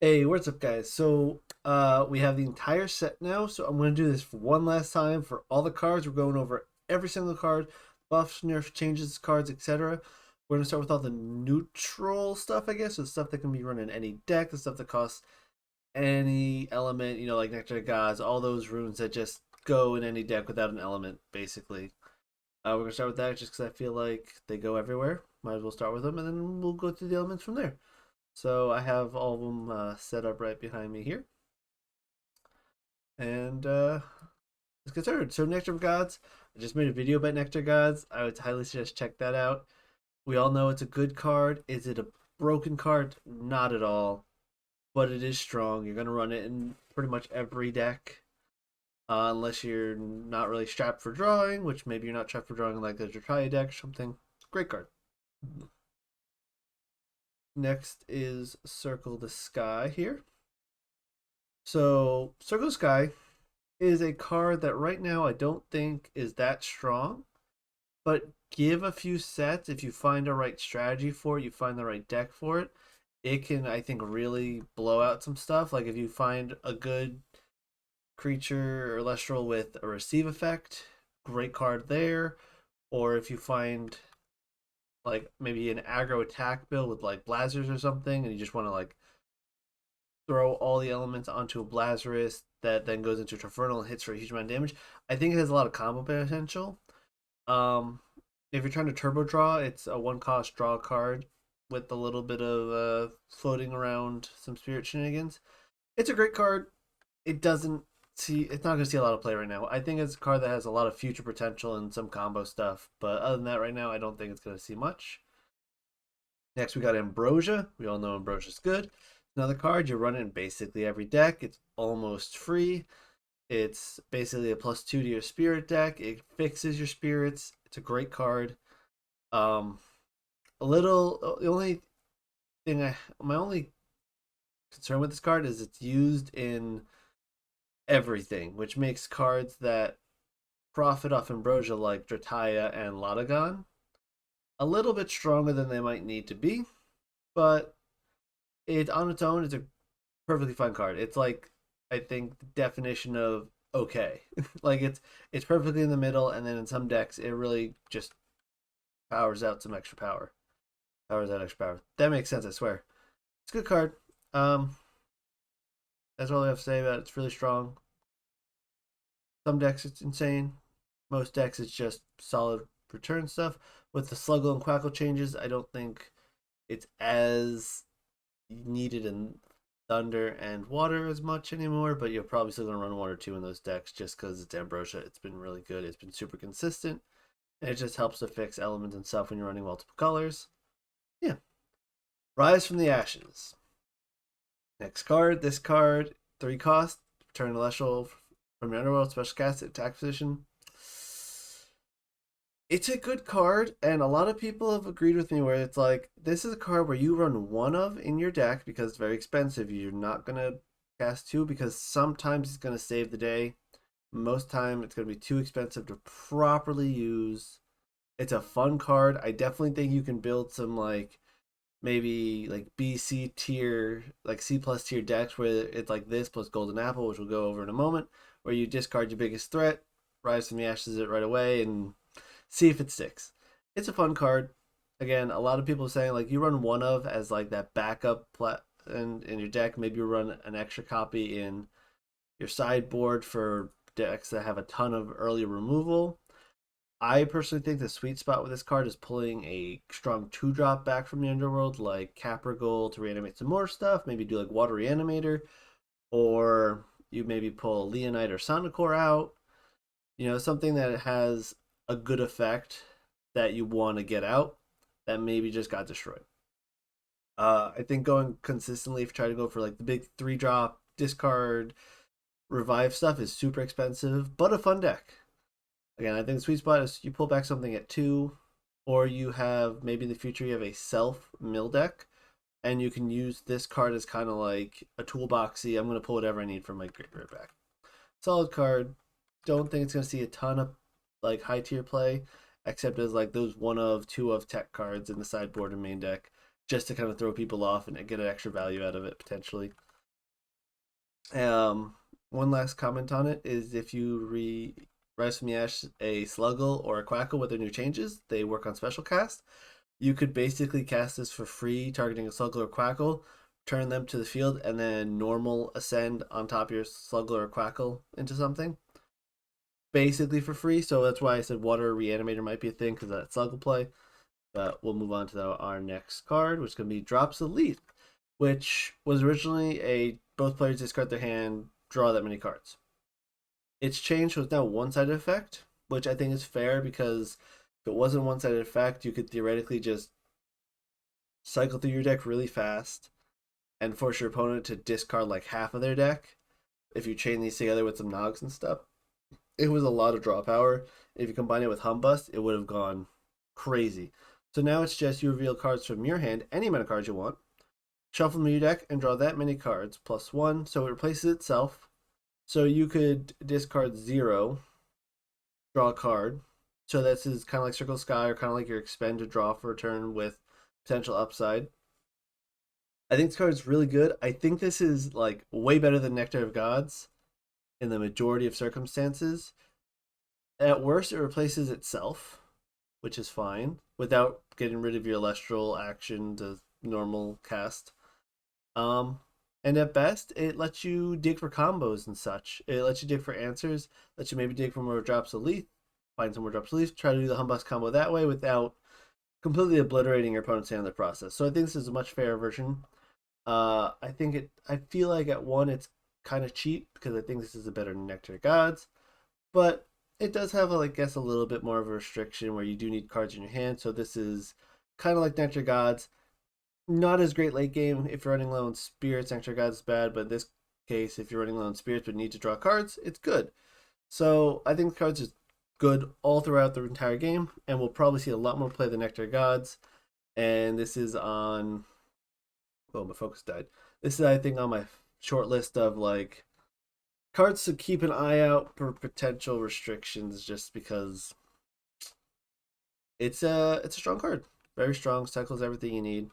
Hey, what's up, guys? So, we have the entire set now. So I'm going to do this for one last time for all the cards. We're going over every single card, buffs, nerf, changes, cards, etc. We're going to start with all the neutral stuff, I guess, so the stuff that can be run in any deck, the stuff that costs any element, like Nectar Gods, all those runes that just go in any deck without an element, basically. We're going to start with that just because I feel like they go everywhere. Might as well start with them, and then we'll go through the elements from there. So I have all of them set up right behind me here. And let's get started. So Nectar of Gods, I just made a video about Nectar Gods. I would highly suggest check that out. We all know it's a good card. Is it a broken card? Not at all. But it is strong. You're going to run it in pretty much every deck. Unless you're not really strapped for drawing, which maybe you're not strapped for drawing like a Chariot deck or something. Great card. Next is Circle the Sky here. So Circle the Sky is a card that right now I don't think is that strong, but give a few sets. If you find a right strategy for it, you find the right deck for it, it can, I think, really blow out some stuff. Like if you find a good creature or Elestral with a receive effect, great card there. Or if you find like maybe an aggro attack build with like Blazers or something, and you just want to like throw all the elements onto a Blazarus that then goes into Trifernal and hits for a huge amount of damage. I think it has a lot of combo potential. Um, if you're trying to turbo draw, it's a one cost draw card with a little bit of floating around some spirit shenanigans. It's a great card. It doesn't see it's not going to see a lot of play right now. I think it's a card that has a lot of future potential and some combo stuff, but other than that, right now, I don't think it's going to see much. Next, we got Ambrosia. We all know Ambrosia's good. Another card you run it in basically every deck. It's almost free. It's basically a +2 to your spirit deck. It fixes your spirits. It's a great card. Um, the only my only concern with this card is it's used in everything, which makes cards that profit off Ambrosia like Drataya and Lotagon a little bit stronger than they might need to be. But it on its own is a perfectly fine card. It's like I think the definition of okay. Like it's perfectly in the middle, and then in some decks it really just powers out some extra power. Powers out extra power. That makes sense, I swear. It's a good card. Um that's all I have to say about it. It's really strong. Some decks it's insane. Most decks it's just solid return stuff. With the Sluggle and Quackle changes, I don't think it's as needed in Thunder and Water as much anymore, but you're probably still going to run one or two in those decks just because it's Ambrosia. It's been really good. It's been super consistent, and it just helps to fix elements and stuff when you're running multiple colors. Yeah. Rise from the Ashes. Next card. This card, 3 cost. Return Celestial from your Underworld special cast attack position. It's a good card, and a lot of people have agreed with me where it's like this is a card where you run one of in your deck because it's very expensive. You're not gonna cast two because sometimes it's gonna save the day. Most time it's gonna be too expensive to properly use. It's a fun card. I definitely think you can build some like maybe like BC tier, like C plus tier decks where it's like this plus Golden Apple, which we'll go over in a moment, where you discard your biggest threat, Rise from the Ashes it right away, and see if it sticks. It's a fun card. Again, a lot of people are saying like you run one of as like that backup in your deck. Maybe you run an extra copy in your sideboard for decks that have a ton of early removal. I personally think the sweet spot with this card is pulling a strong 2-drop back from the underworld, like Caprigold to reanimate some more stuff. Maybe do like Water Reanimator, or you maybe pull Leonite or Sonicore out. Something that has a good effect that you want to get out that maybe just got destroyed. I think going consistently, if you try to go for like the big 3-drop discard revive stuff, is super expensive, but a fun deck. Again, I think the sweet spot is you pull back something at 2, or you have maybe in the future you have a self mill deck, and you can use this card as kind of like a toolboxy. I'm going to pull whatever I need from my graveyard back. Solid card. Don't think it's going to see a ton of like high tier play, except as like those one of, two of tech cards in the sideboard and main deck, just to kind of throw people off and get an extra value out of it potentially. Um, One last comment on it is if you rise from the ash a sluggle or a quackle with their new changes, they work on special cast. You could basically cast this for free, targeting a sluggle or quackle, turn them to the field, and then normal ascend on top of your sluggle or quackle into something. Basically for free, so that's why I said water reanimator might be a thing because of that sluggle play. But we'll move on to our next card, which is going to be Drops of Lethe, which was originally a both players discard their hand, draw that many cards. It's changed, so it's now a one-sided effect, which I think is fair because if it wasn't a one-sided effect, you could theoretically just cycle through your deck really fast and force your opponent to discard like half of their deck if you chain these together with some Nogs and stuff. It was a lot of draw power. If you combine it with Humbust, it would have gone crazy. So now it's just you reveal cards from your hand, any amount of cards you want, shuffle them in your deck, and draw that many cards plus one. So it replaces itself. So you could discard 0, draw a card. So this is kind of like Circle Sky or kind of like your expend to draw for a turn with potential upside. I think this card is really good. I think this is like way better than Nectar of Gods in the majority of circumstances. At worst, it replaces itself, which is fine, without getting rid of your Elestral action to normal cast. Um, and at best, it lets you dig for combos and such. It lets you dig for answers, lets you maybe dig for more drops of Lethe, find some more drops of Lethe, try to do the Humbus combo that way without completely obliterating your opponent's hand in the process. So I think this is a much fairer version. I think it. I feel like at one it's kind of cheap because I think this is a better Nectar Gods, but it does have, I guess, a little bit more of a restriction where you do need cards in your hand. So this is kind of like Nectar Gods. Not as great late game if you're running low on spirits. Nectar Gods is bad, but in this case, if you're running low on spirits but need to draw cards, it's good. So I think the cards is good all throughout the entire game, and we'll probably see a lot more play the Nectar Gods. And this is on. Oh, my focus died. This is, I think, on my short list of cards to keep an eye out for potential restrictions, just because it's a strong card, very strong, cycles everything you need,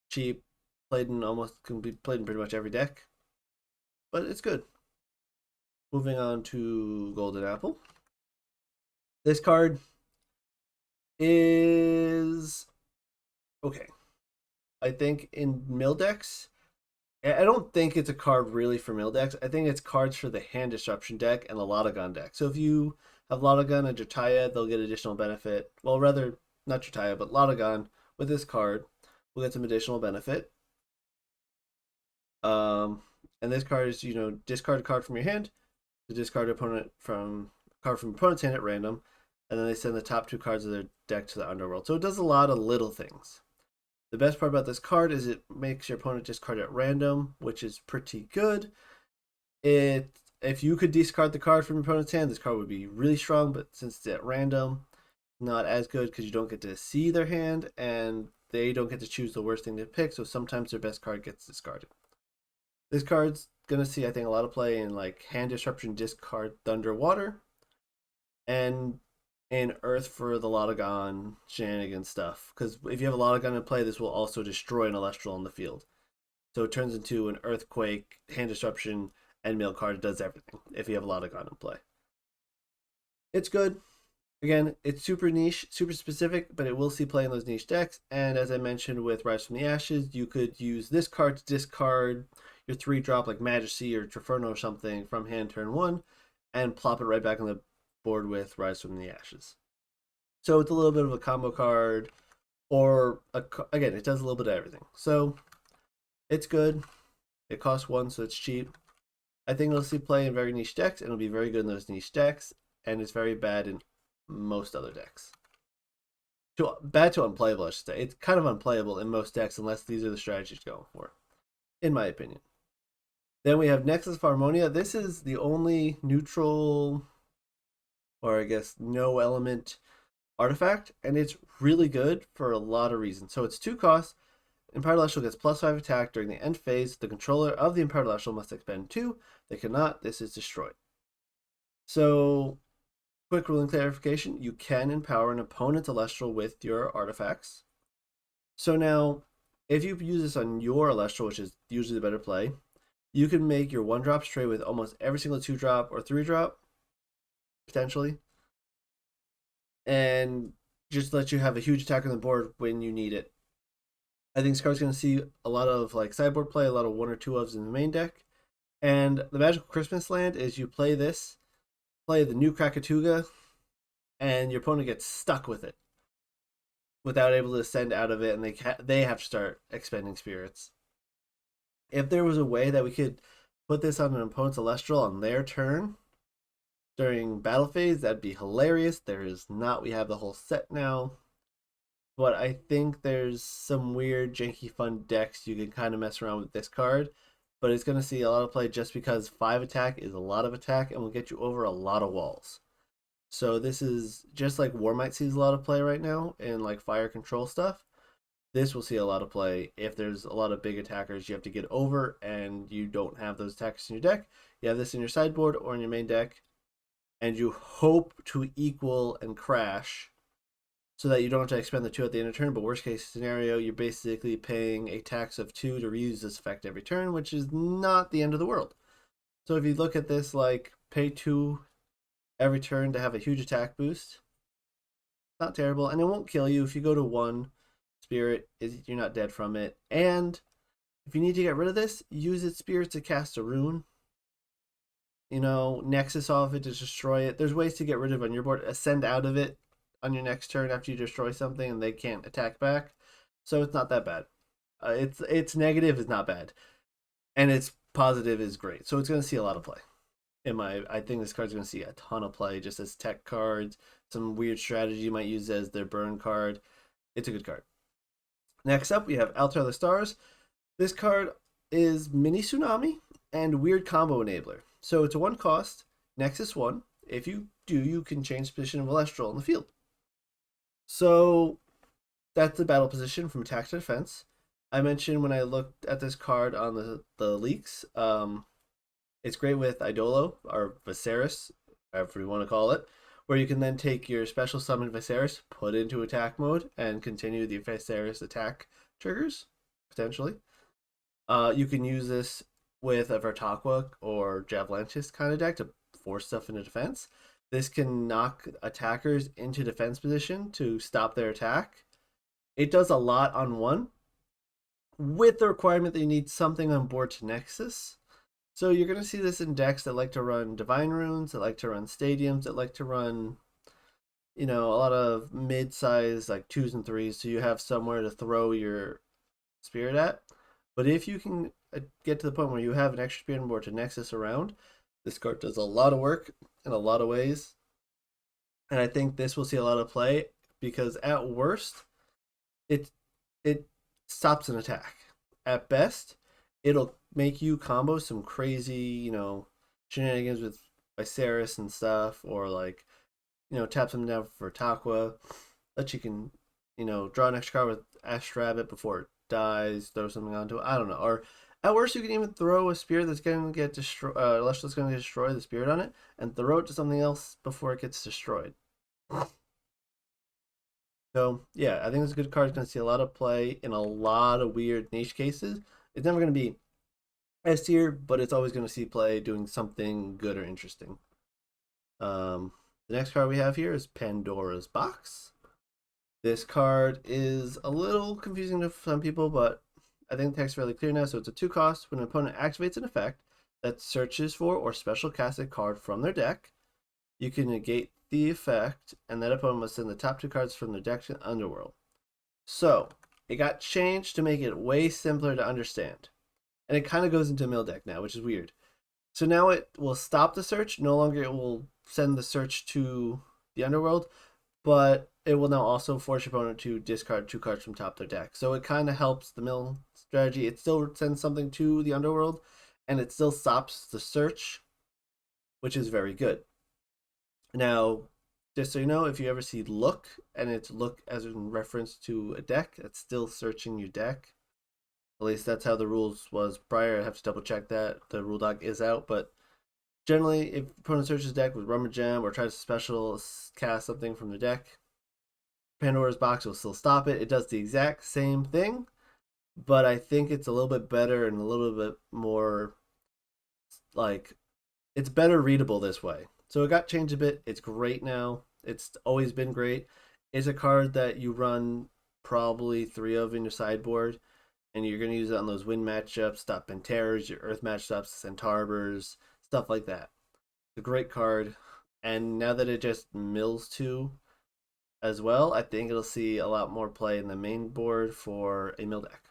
cheap, played in almost can be played in pretty much every deck, but it's good. Moving on to Golden Apple. This card is okay. I think in mill decks, I don't think it's a card really for mill decks. I think it's cards for the hand disruption deck and the Lotagon deck. So if you have Lotagon and Jotaya, they'll get additional benefit. Well, rather, not Jotaya, but Lotagon with this card will get some additional benefit. Um, and this card is, discard a card from your hand to discard opponent from card from opponent's hand at random, and then they send the top two cards of their deck to the underworld. So it does a lot of little things. The best part about this card is it makes your opponent discard at random, which is pretty good. If you could discard the card from your opponent's hand, this card would be really strong, but since it's at random, not as good because you don't get to see their hand and they don't get to choose the worst thing to pick, so sometimes their best card gets discarded. This card's gonna see, I think, a lot of play in hand disruption, discard thunder water, and in Earth for the Lotagon shenanigan stuff. Because if you have a Lotagon in play, this will also destroy an Elestral on the field. So it turns into an Earthquake, hand disruption, and mill card. It does everything if you have a Lotagon in play. It's good. Again, it's super niche, super specific, but it will see play in those niche decks. And as I mentioned with Rise from the Ashes, you could use this card to discard your 3-drop like Majesty or Triferno or something from hand turn 1 and plop it right back on the board with Rise from the Ashes. So it's a little bit of a combo card, or again, it does a little bit of everything. So it's good. It costs 1, so it's cheap. I think it'll see play in very niche decks, and it'll be very good in those niche decks, and it's very bad in most other decks. Bad to unplayable, I should say. It's kind of unplayable in most decks unless these are the strategies going for, in my opinion. Then we have Nexus of Harmonia. This is the only neutral, or I guess no element artifact, and it's really good for a lot of reasons. So it's 2 costs. Empowered Celestial gets +5 attack during the end phase. The controller of the Empowered Celestial must expend 2. They cannot. This is destroyed. So, quick ruling clarification. You can empower an opponent's Celestial with your artifacts. So now, if you use this on your Celestial, which is usually the better play, you can make your 1-drop stray with almost every single 2-drop or 3-drop, potentially, and just let you have a huge attack on the board when you need it. I think this card's going to see a lot of like sideboard play, a lot of 1 or 2 ofs in the main deck. And the Magical Christmas Land is you play this, play the new Krakatuga, and your opponent gets stuck with it without able to ascend out of it, and they have to start expending spirits. If there was a way that we could put this on an opponent's Elestral on their turn during battle phase, that'd be hilarious. There is not. We have the whole set now. But I think there's some weird, janky, fun decks you can kind of mess around with this card. But it's going to see a lot of play just because 5 attack is a lot of attack and will get you over a lot of walls. So this is just like Warmight sees a lot of play right now in like fire control stuff. This will see a lot of play if there's a lot of big attackers you have to get over and you don't have those attackers in your deck. You have this in your sideboard or in your main deck, and you hope to equal and crash so that you don't have to expend the 2 at the end of turn. But worst case scenario, you're basically paying a tax of 2 to reuse this effect every turn, which is not the end of the world. So if you look at this like pay 2 every turn to have a huge attack boost, not terrible, and it won't kill you. If you go to 1 spirit, you're not dead from it. And if you need to get rid of this, use its spirit to cast a rune. You know, Nexus off it to destroy it. There's ways to get rid of it on your board. Ascend out of it on your next turn after you destroy something and they can't attack back. So it's not that bad. It's negative is not bad. And its positive is great. So it's going to see a lot of play. I think this card's going to see a ton of play just as tech cards. Some weird strategy you might use as their burn card. It's a good card. Next up, we have Altar of the Stars. This card is Mini Tsunami and Weird Combo Enabler. So it's a 1 cost, Nexus 1. If you do, you can change the position of Elestral in the field. So that's the battle position from attack to defense. I mentioned when I looked at this card on the leaks, it's great with Idolo or Viserys, however you want to call it, where you can then take your special summon Viserys, put into attack mode, and continue the Viserys attack triggers, potentially. You can use this with a Vertakwa or Javelantis kind of deck to force stuff into defense. This can knock attackers into defense position to stop their attack. It does a lot on 1, with the requirement that you need something on board to Nexus. So you're going to see this in decks that like to run Divine Runes, that like to run Stadiums, that like to run, a lot of mid-size, like 2s and 3s, so you have somewhere to throw your spirit at. But if you can get to the point where you have an extra spirit on board to Nexus around, this card does a lot of work in a lot of ways. And I think this will see a lot of play because at worst, it stops an attack. At best, it'll make you combo some crazy, shenanigans with Viserys and stuff, or like, tap them down for Takwa, that you can, draw an extra card with Ash Rabbit before it dies, throw something onto it. I don't know. Or at worst, you can even throw a spirit that's going to get destroyed, Elestral's going to destroy the spirit on it, and throw it to something else before it gets destroyed. So, yeah, I think it's a good card. It's going to see a lot of play in a lot of weird niche cases. It's never going to be S tier, but it's always going to see play doing something good or interesting. The next card we have here is Pandora's Box. This card is a little confusing to some people, but I think the text is fairly clear now. So it's a 2 cost. When an opponent activates an effect that searches for or special casts a card from their deck, you can negate the effect, and that opponent must send the top 2 cards from their deck to the Underworld. So it got changed to make it way simpler to understand. And it kind of goes into mill deck now, which is weird. So now it will stop the search. No longer it will send the search to the Underworld, but it will now also force your opponent to discard 2 cards from top of their deck. So it kind of helps the mill strategy. It still sends something to the Underworld, and it still stops the search, which is very good. Now, just so you know, if you ever see look, and it's look as in reference to a deck, that's still searching your deck. At least that's how the rules was prior. I have to double check that. The rule doc is out, but generally, if opponent searches deck with Rummer Gem or tries to special cast something from the deck, Pandora's Box will still stop it. It does the exact same thing, but I think it's a little bit better and a little bit more like it's better readable this way. So it got changed a bit. It's great now. It's always been great. It's a card that you run probably three of in your sideboard, and you're going to use it on those wind matchups, stop Panteras, your earth matchups, Centarbers, stuff like that. It's a great card. And now that it just mills two as well, I think it'll see a lot more play in the main board for a mill deck.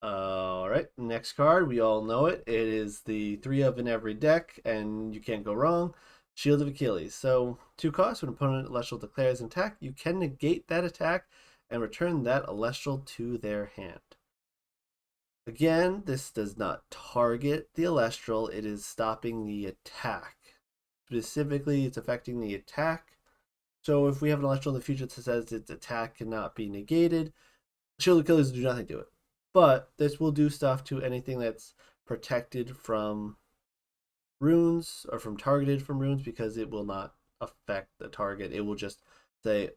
All right, next card. We all know it. It is the three of in every deck, and you can't go wrong. Shield of Achilles. So, two costs. When an opponent Celestial declares an attack, you can negate that attack and return that Celestial to their hand. Again, this does not target the Celestial, it is stopping the attack. Specifically, it's affecting the attack. So, if we have an Celestial in the future that says its attack cannot be negated, Shield of Achilles do nothing to it. But this will do stuff to anything that's protected from runes or from targeted from runes because it will not affect the target. It will just say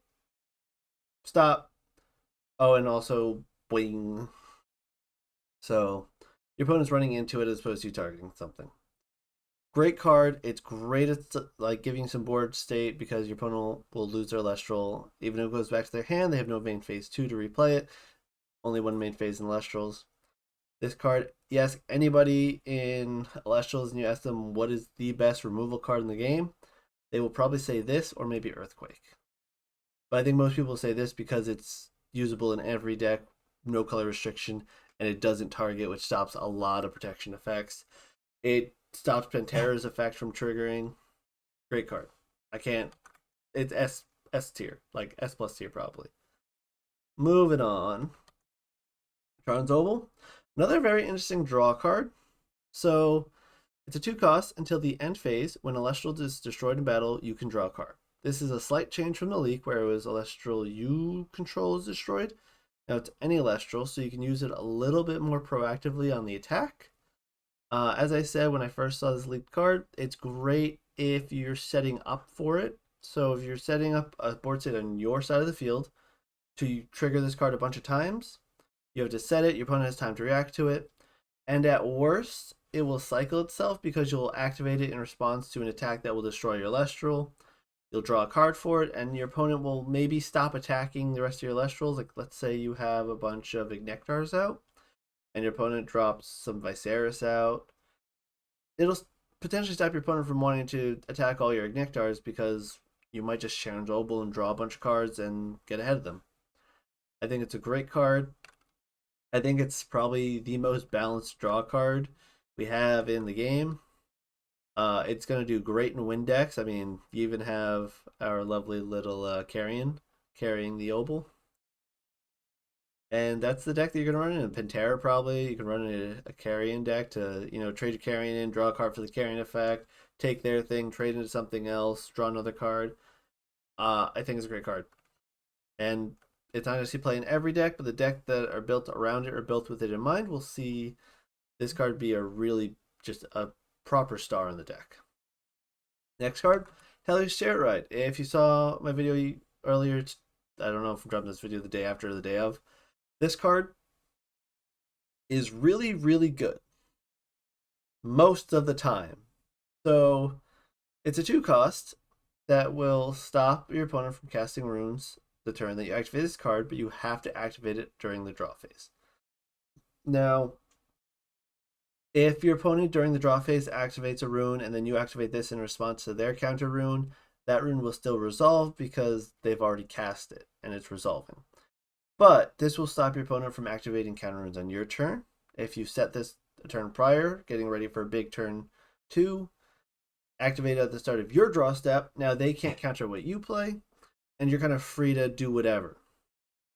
stop. Oh, and also boing. So your opponent's running into it as opposed to targeting something. Great card. It's great at like giving some board state because your opponent will lose their Lestral. Even if it goes back to their hand, they have no main phase 2 to replay it. Only one main phase in Lestrals. This card, you ask anybody in Elestrals and you ask them what is the best removal card in the game, they will probably say this or maybe Earthquake. But I think most people say this because it's usable in every deck, no color restriction, and it doesn't target, which stops a lot of protection effects. It stops Pantera's effect from triggering. Great card. I can't. It's S tier, like S plus tier probably. Moving on. Charon's Obol. Another very interesting draw card. So it's a 2 cost until the end phase. When Elestral is destroyed in battle, you can draw a card. This is a slight change from the leak where it was Elestral you control is destroyed. Now it's any Elestral, so you can use it a little bit more proactively on the attack. As I said when I first saw this leaked card, it's great if you're setting up for it. So if you're setting up a board state on your side of the field to trigger this card a bunch of times, you have to set it, your opponent has time to react to it, and at worst, it will cycle itself because you'll activate it in response to an attack that will destroy your Lestral. You'll draw a card for it, and your opponent will maybe stop attacking the rest of your Lestrals. Like, let's say you have a bunch of Nectars out, and your opponent drops some Viserys out. It'll potentially stop your opponent from wanting to attack all your Nectars because you might just challenge Obol and draw a bunch of cards and get ahead of them. I think it's a great card. I think it's probably the most balanced draw card we have in the game. It's going to do great in win decks. I mean, you even have our lovely little Carrion carrying the Obol. And that's the deck that you're going to run in. Pantera probably. You can run in a Carrion deck to, trade your Carrion in, draw a card for the Carrion effect, take their thing, trade into something else, draw another card. I think it's a great card. And it's not going to see play in every deck, but the deck that are built around it or built with it in mind will see this card be a really just a proper star in the deck. Next card, Helios Chariot. If you saw my video earlier, I don't know if I'm dropping this video the day after or the day of, this card is really, really good most of the time. So it's a 2 cost that will stop your opponent from casting runes the turn that you activate this card, but you have to activate it during the draw phase. Now, if your opponent during the draw phase activates a rune and then you activate this in response to their counter rune, that rune will still resolve because they've already cast it and it's resolving. But this will stop your opponent from activating counter runes on your turn. If you set this a turn prior, getting ready for a big turn 2, activate at the start of your draw step. Now they can't counter what you play, and you're kind of free to do whatever.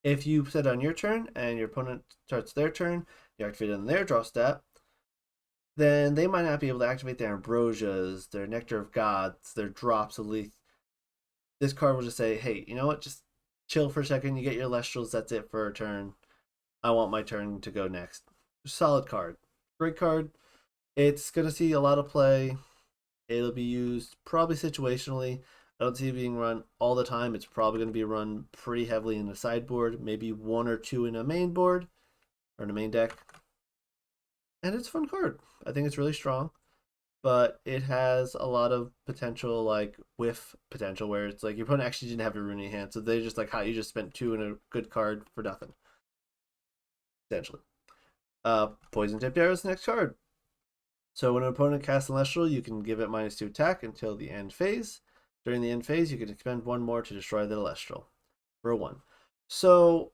If you set on your turn and your opponent starts their turn, you activate on their draw step, then they might not be able to activate their Ambrosias, their Nectar of Gods, their drops of lethe. This card will just say, hey, you know what? Just chill for a second. You get your Lestrals. That's it for a turn. I want my turn to go next. Solid card. Great card. It's going to see a lot of play. It'll be used probably situationally. I don't see it being run all the time. It's probably going to be run pretty heavily in the sideboard, maybe 1 or 2 in a main board or in a main deck. and it's a fun card. I think it's really strong, but it has a lot of potential, like whiff potential, where it's like your opponent actually didn't have your rune in hand, so they just like how you just spent two in a good card for nothing, essentially. Poison tipped arrows, next card. So when an opponent casts an Celestial, you can give it -2 attack until the end phase. During the end phase, you can expend one more to destroy the Celestial for a 1. So,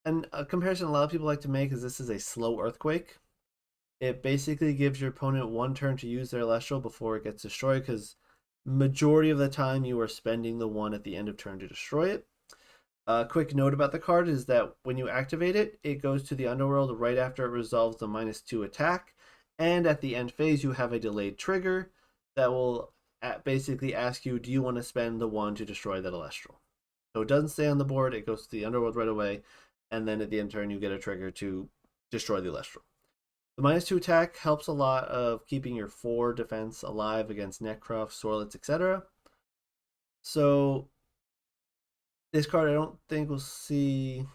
and a comparison a lot of people like to make is this is a slow Earthquake. It basically gives your opponent one turn to use their Celestial before it gets destroyed, because majority of the time you are spending the 1 at the end of turn to destroy it. A quick note about the card is that when you activate it, it goes to the underworld right after it resolves the -2 attack, and at the end phase you have a delayed trigger that will basically ask you, do you want to spend the 1 to destroy that Celestial? So it doesn't stay on the board, it goes to the underworld right away, and then at the end turn you get a trigger to destroy the Celestial. The -2 attack helps a lot of keeping your 4 defense alive against Nectar, Sorlets, etc. So this card I don't think we'll see.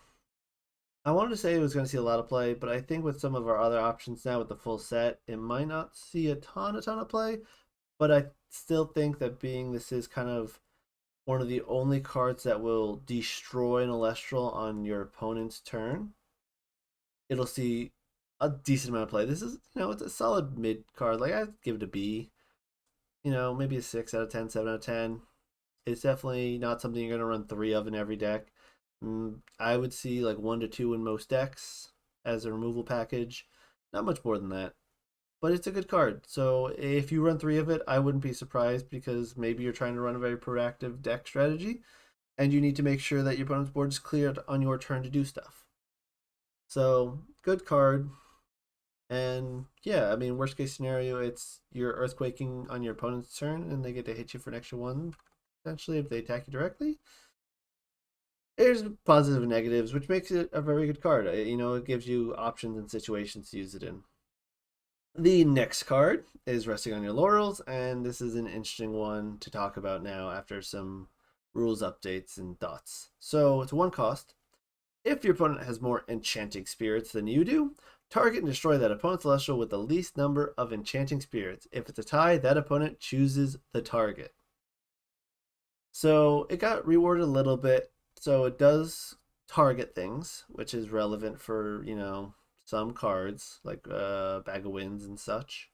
I wanted to say it was going to see a lot of play, but I think with some of our other options now with the full set, it might not see a ton of play. But I still think that being this is kind of one of the only cards that will destroy an Elestral on your opponent's turn, it'll see a decent amount of play. This is, it's a solid mid card. Like, I'd give it a B. Maybe a 6 out of 10, 7 out of 10. It's definitely not something you're going to run 3 of in every deck. I would see like 1 to 2 in most decks as a removal package. Not much more than that. But it's a good card. So if you run 3 of it, I wouldn't be surprised, because maybe you're trying to run a very proactive deck strategy and you need to make sure that your opponent's board is cleared on your turn to do stuff. So, good card. And yeah, I mean, worst case scenario, it's you're earthquaking on your opponent's turn and they get to hit you for an extra 1, potentially, if they attack you directly. There's positive and negatives, which makes it a very good card. It gives you options and situations to use it in. The next card is Resting on Your Laurels, and this is an interesting one to talk about now after some rules updates and thoughts. So it's 1 cost. If your opponent has more enchanting spirits than you do, target and destroy that opponent's celestial with the least number of enchanting spirits. If it's a tie, that opponent chooses the target. So it got reworded a little bit. So it does target things, which is relevant for, some cards like Bag of Winds and such.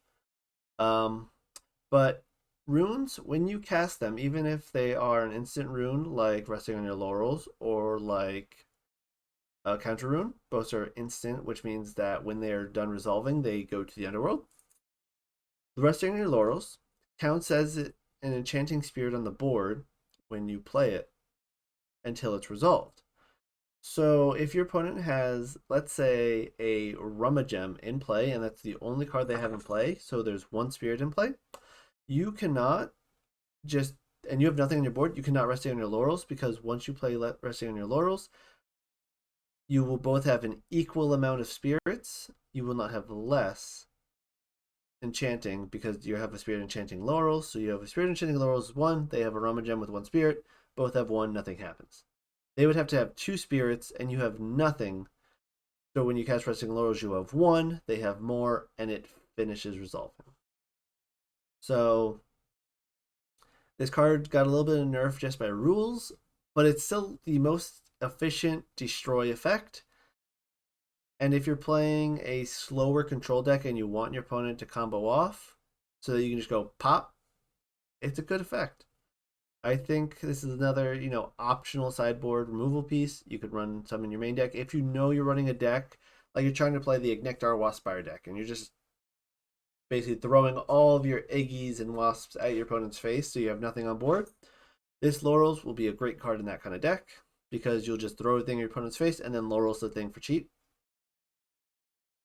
But runes, when you cast them, even if they are an instant rune like Resting on Your Laurels or like a counter rune, both are instant, which means that when they are done resolving, they go to the underworld. The Resting on Your Laurels counts as an enchanting spirit on the board when you play it until it's resolved. So if your opponent has, let's say, a Rummagem in play, and that's the only card they have in play, so there's 1 spirit in play, you cannot just, and you have nothing on your board, you cannot Resting on Your Laurels, because once you play Resting on Your Laurels, you will both have an equal amount of spirits. You will not have less enchanting, because you have a spirit enchanting Laurels. So you have a spirit enchanting Laurels 1, they have a Rummagem with 1 spirit, both have 1, nothing happens. They would have to have 2 spirits, and you have nothing. So when you cast Resting Laurels, you have 1, they have more, and it finishes resolving. So this card got a little bit of nerf just by rules, but it's still the most efficient destroy effect. And if you're playing a slower control deck and you want your opponent to combo off so that you can just go pop, it's a good effect. I think this is another, optional sideboard removal piece. You could run some in your main deck. If you know you're running a deck, like you're trying to play the Nectar Waspire deck, and you're just basically throwing all of your Eggies and Wasps at your opponent's face so you have nothing on board, this Laurels will be a great card in that kind of deck, because you'll just throw everything in your opponent's face and then Laurels the thing for cheap.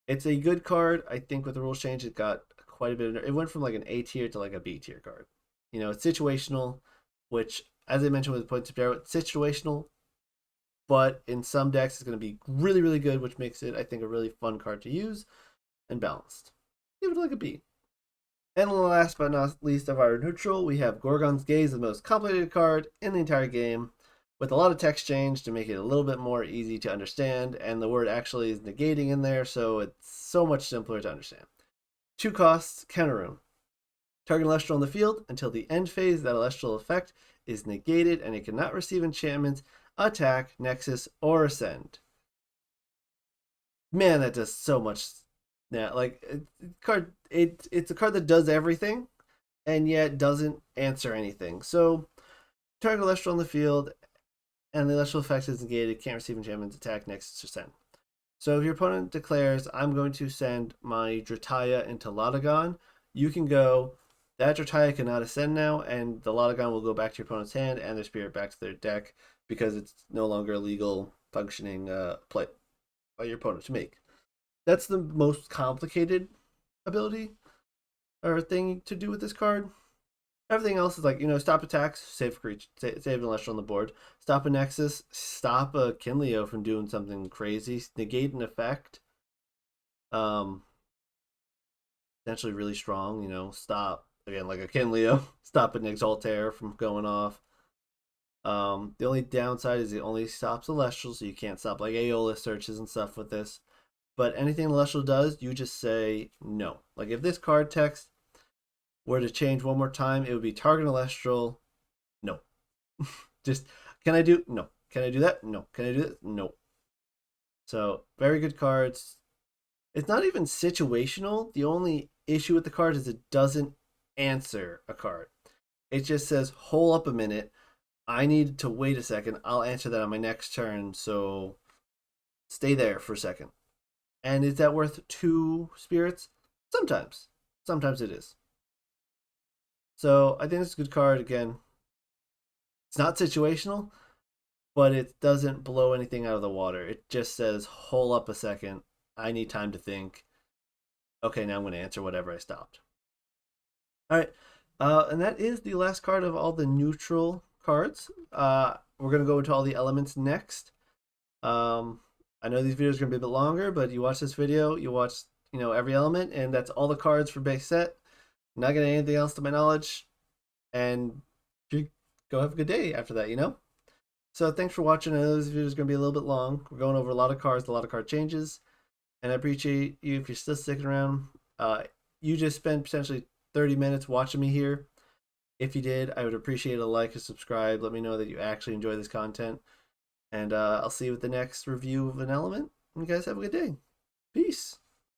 It's a good card. I think with the rules change, it got quite a bit. It went from like an A tier to like a B tier card. It's situational, which, as I mentioned with Points of Chariot, it's situational, but in some decks it's going to be really, really good, which makes it, I think, a really fun card to use and balanced. Give it like a B. And last but not least of our neutral, we have Gorgons Gaze, the most complicated card in the entire game, with a lot of text change to make it a little bit more easy to understand, and the word actually is negating in there, so it's so much simpler to understand. 2 costs, Counter Rune. Target Elestral in the field until the end phase. That Elestral effect is negated, and it cannot receive enchantments, attack, nexus, or ascend. Man, that does so much. Yeah, like it's a card that does everything, and yet doesn't answer anything. So target Elestral in the field, and the Elestral effect is negated. Can't receive enchantments, attack, nexus, or send. So if your opponent declares, I'm going to send my Drataya into Lotagon, you can go, that Drataya cannot ascend now, and the Lotagon will go back to your opponent's hand and their spirit back to their deck because it's no longer a legal functioning play by your opponent to make. That's the most complicated ability or thing to do with this card. Everything else is like, stop attacks, save creature, save an Celestial on the board, stop a Nexus, stop a Kinleo from doing something crazy, negate an effect. Potentially really strong, stop, again, like a Kinleo, stop an Exaltair from going off. The only downside is it only stops Celestial, so you can't stop like Aeolus searches and stuff with this. But anything Celestial does, you just say no. Like if this card text were to change one more time, it would be target Celestial. No. Just, can I do? No. Can I do that? No. Can I do that? No. So, very good cards. It's not even situational. The only issue with the card is it doesn't answer a card. It just says, hold up a minute. I need to wait a second. I'll answer that on my next turn. So, stay there for a second. And is that worth 2 spirits? Sometimes. Sometimes it is. So I think it's a good card. Again, it's not situational, but it doesn't blow anything out of the water. It just says, hold up a second. I need time to think. Okay, now I'm going to answer whatever I stopped. All right. And that is the last card of all the neutral cards. We're going to go into all the elements next. I know these videos are going to be a bit longer, but you watch this video, you watch, every element, and that's all the cards for base set. Not getting anything else to my knowledge, and you go have a good day after that. So thanks for watching. I know this video is going to be a little bit long. We're going over a lot of cards, a lot of card changes, and I appreciate you if you're still sticking around. You just spent potentially 30 minutes watching me here. If you did, I would appreciate a like and subscribe. Let me know that you actually enjoy this content, and I'll see you with the next review of an element. You guys have a good day. Peace.